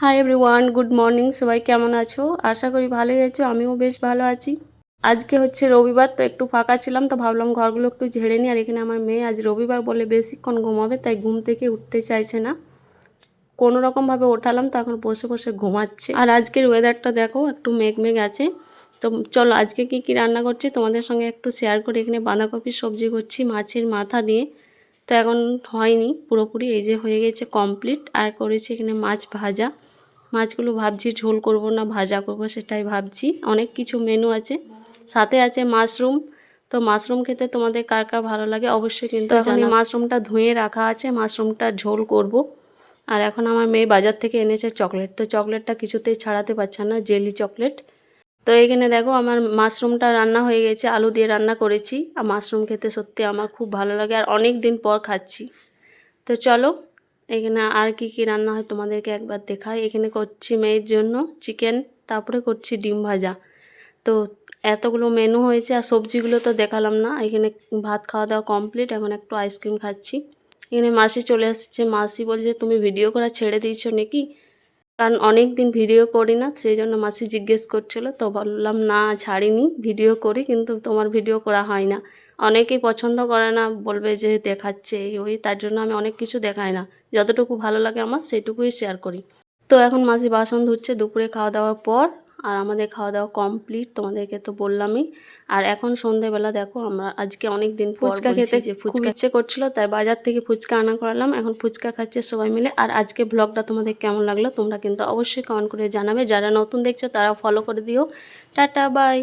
Hi everyone, good morning. সবাই কেমন আছো? আশা করি ভালোই আছো। আমিও বেশ ভালো আছি। আজকে হচ্ছে রবিবার, তো একটু ফাঁকা ছিলাম, তো ভাবলাম ঘরগুলো একটু ঝেড়ে নিই। আর এখানে আমার মেয়ে আজ রবিবার বলে বেশিক্ষণ ঘুমাবে, তাই ঘুম থেকে উঠতে চাইছে না। কোনো রকমভাবে ওঠালাম, তো এখন বসে বসে ঘুমাচ্ছে। আর আজকের ওয়েদারটা দেখো, একটু মেঘ মেঘ আছে। তো চলো আজকে কি কি রান্না করছি তোমাদের সঙ্গে একটু শেয়ার করি। এখানে বাঁধাকপির সবজি করছি মাছের মাথা দিয়ে। তো এখন হয়নি পুরোপুরি, এই যে হয়ে গেছে কমপ্লিট। আর করেছি এখানে মাছ ভাজা। মাছগুলো ভাবছি ঝোল করব না ভাজা করব, সেটাই ভাবছি। অনেক কিছু মেনু আছে, সাথে আছে মাশরুম। তো মাশরুম খেতে তোমাদের কার কার ভালো লাগে অবশ্যই কিন্তু এখন এই মাশরুমটা ধুয়ে রাখা আছে, মাশরুমটা ঝোল করব। আর এখন আমার মেয়ে বাজার থেকে এনেছে চকলেট, তো চকলেটটা কিছুতেই ছাড়াতে পারছে না, জেলি চকলেট। তো এইখানে দেখো আমার মাশরুমটা রান্না হয়ে গেছে, আলু দিয়ে রান্না করেছি। আর মাশরুম খেতে সত্যি আমার খুব ভালো লাগে, আর অনেক দিন পর খাচ্ছি। তো চলো এখানে আর কি কি রান্না হয় তোমাদেরকে একবার দেখাই। এখানে করছি মেয়ের জন্য চিকেন, তারপরে করছি ডিম ভাজা। তো এতগুলো মেনু হয়েছে, আর সবজিগুলো তো দেখালাম না। এখানে ভাত খাওয়া দাওয়া কমপ্লিট, এখন একটু আইসক্রিম খাচ্ছি। এখানে মাসি চলে আসছে, মাসি বলছে তুমি ভিডিও করা ছেড়ে দিয়েছো নাকি, কারণ অনেক দিন ভিডিও করি না, সেই জন্য মাসি জিজ্ঞেস করছিল। তো বললাম না ছাড়িনি, ভিডিও করি, কিন্তু তোমার ভিডিও করা হয় না। অনেকেই পছন্দ করে না, বলবে যে দেখাচ্ছে এই ওই, তার জন্য আমি অনেক কিছু দেখাই না। যতটুকু ভালো লাগে আমার সেইটুকুই শেয়ার করি। তো এখন মাসি বাসন ধুচ্ছে দুপুরে খাওয়া দাওয়ার পর। আর আমাদের খাওয়া দাওয়া কমপ্লিট, তোমাদেরকে তো বললামই। আর এখন সন্ধেবেলা দেখো, আমরা আজকে অনেক দিন ফুচকা খেতে যে ফুচকা ইচ্ছে করছিল, তাই বাজার থেকে ফুচকা আনা করালাম। এখন ফুচকা খাচ্ছে সবাই মিলে। আর আজকে ব্লগটা তোমাদের কেমন লাগলো তোমরা কিন্তু অবশ্যই কমেন্ট করে জানাবে। যারা নতুন দেখছো তারা ফলো করে দিও। Tata bye.